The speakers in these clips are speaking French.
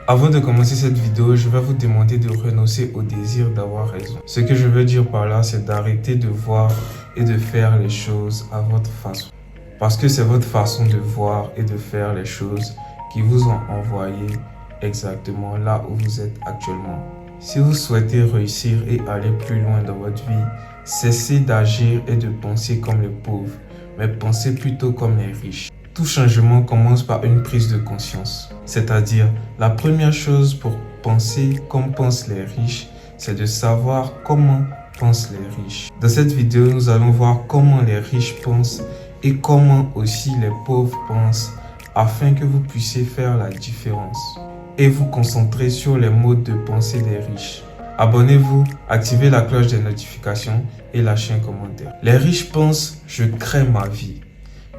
Avant de commencer cette vidéo, je vais vous demander de renoncer au désir d'avoir raison. Ce que je veux dire par là, c'est d'arrêter de voir et de faire les choses à votre façon. Parce que c'est votre façon de voir et de faire les choses qui vous ont envoyé exactement là où vous êtes actuellement. Si vous souhaitez réussir et aller plus loin dans votre vie, cessez d'agir et de penser comme les pauvres, mais pensez plutôt comme les riches. Tout changement commence par une prise de conscience. C'est-à-dire, la première chose pour penser comme pensent les riches, c'est de savoir comment pensent les riches. Dans cette vidéo, nous allons voir comment les riches pensent et comment aussi les pauvres pensent afin que vous puissiez faire la différence et vous concentrer sur les modes de pensée des riches. Abonnez-vous, activez la cloche des notifications et lâchez un commentaire. Les riches pensent « je crée ma vie ».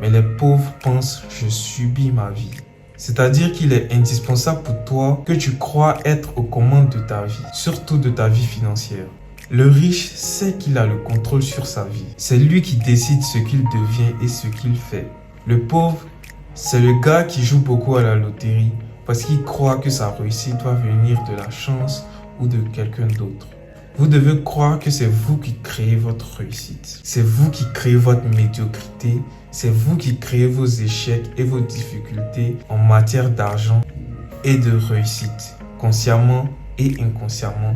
Mais les pauvres pensent « je subis ma vie ». C'est-à-dire qu'il est indispensable pour toi que tu crois être aux commandes de ta vie, surtout de ta vie financière. Le riche sait qu'il a le contrôle sur sa vie. C'est lui qui décide ce qu'il devient et ce qu'il fait. Le pauvre, c'est le gars qui joue beaucoup à la loterie parce qu'il croit que sa réussite doit venir de la chance ou de quelqu'un d'autre. Vous devez croire que c'est vous qui créez votre réussite. C'est vous qui créez votre médiocrité. C'est vous qui créez vos échecs et vos difficultés en matière d'argent et de réussite. Consciemment et inconsciemment,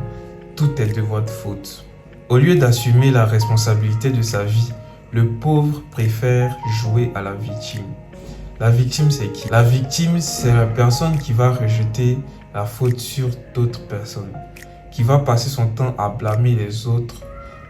tout est de votre faute. Au lieu d'assumer la responsabilité de sa vie, le pauvre préfère jouer à la victime. La victime, c'est qui? La victime, c'est la personne qui va rejeter la faute sur d'autres personnes, qui va passer son temps à blâmer les autres,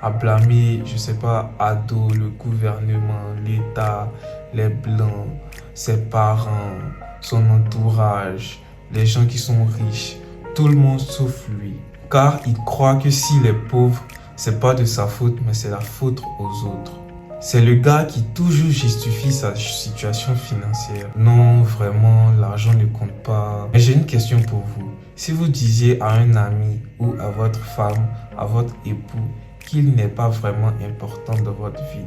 à blâmer, je sais pas, Ado, le gouvernement, l'État, les Blancs, ses parents, son entourage, les gens qui sont riches, tout le monde sauf lui. Car il croit que s'il est pauvre, c'est pas de sa faute, mais c'est la faute aux autres. C'est le gars qui toujours justifie sa situation financière. Non, vraiment, l'argent ne compte pas. Mais j'ai une question pour vous. Si vous disiez à un ami ou à votre femme, à votre époux, qu'il n'est pas vraiment important dans votre vie,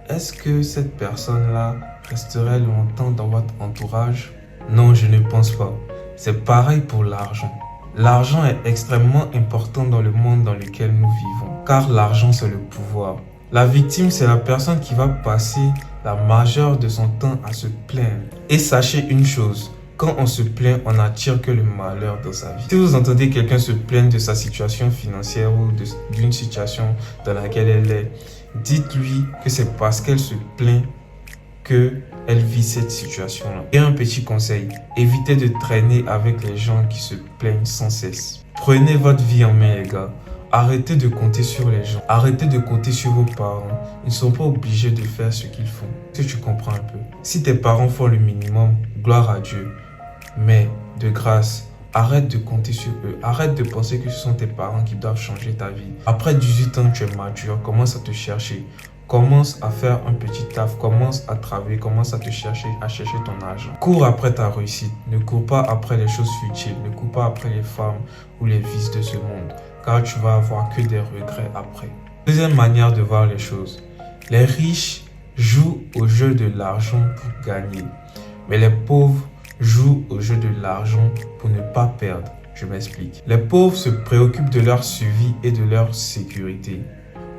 est-ce que cette personne-là resterait longtemps dans votre entourage? Non, je ne pense pas. C'est pareil pour l'argent. L'argent est extrêmement important dans le monde dans lequel nous vivons, car l'argent c'est le pouvoir. La victime, c'est la personne qui va passer la majeure de son temps à se plaindre. Et sachez une chose, quand on se plaint, on n'attire que le malheur dans sa vie. Si vous entendez quelqu'un se plaindre de sa situation financière ou d'une situation dans laquelle elle est, dites-lui que c'est parce qu'elle se plaint qu'elle vit cette situation-là. Et un petit conseil, évitez de traîner avec les gens qui se plaignent sans cesse. Prenez votre vie en main, les gars. Arrêtez de compter sur les gens. Arrêtez de compter sur vos parents. Ils ne sont pas obligés de faire ce qu'ils font. Est-ce que tu comprends un peu? Si tes parents font le minimum, gloire à Dieu. Mais de grâce, arrête de compter sur eux. Arrête de penser que ce sont tes parents qui doivent changer ta vie. Après 18 ans, tu es mature. Commence à te chercher. Commence à faire un petit taf. Commence à travailler. Commence à te chercher, à chercher ton argent. Cours après ta réussite. Ne cours pas après les choses futiles. Ne cours pas après les femmes ou les vices de ce monde. Car tu vas avoir que des regrets après. Deuxième manière de voir les choses. Les riches jouent au jeu de l'argent pour gagner. Mais les pauvres jouent au jeu de l'argent pour ne pas perdre. Je m'explique. Les pauvres se préoccupent de leur survie et de leur sécurité.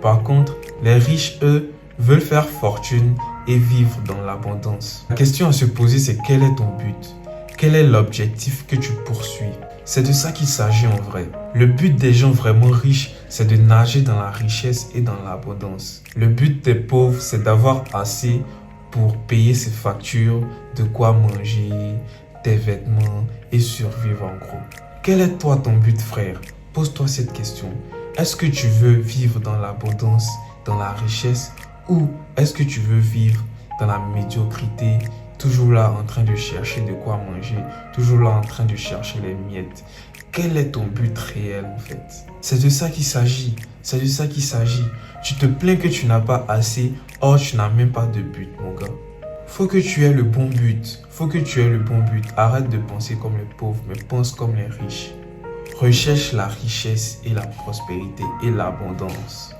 Par contre, les riches, eux, veulent faire fortune et vivre dans l'abondance. La question à se poser, c'est quel est ton but? Quel est l'objectif que tu poursuis? C'est de ça qu'il s'agit en vrai. Le but des gens vraiment riches, c'est de nager dans la richesse et dans l'abondance. Le but des pauvres, c'est d'avoir assez pour payer ses factures, de quoi manger, tes vêtements et survivre en gros. Quel est toi ton but, frère? Pose-toi cette question. Est-ce que tu veux vivre dans l'abondance, dans la richesse, ou est-ce que tu veux vivre dans la médiocrité, toujours là en train de chercher de quoi manger, toujours là en train de chercher les miettes? Quel est ton but réel en fait? C'est de ça qu'il s'agit. C'est de ça qu'il s'agit. Tu te plains que tu n'as pas assez, or tu n'as même pas de but, mon gars. Faut que tu aies le bon but. Faut que tu aies le bon but. Arrête de penser comme les pauvres, mais pense comme les riches. Recherche la richesse et la prospérité et l'abondance.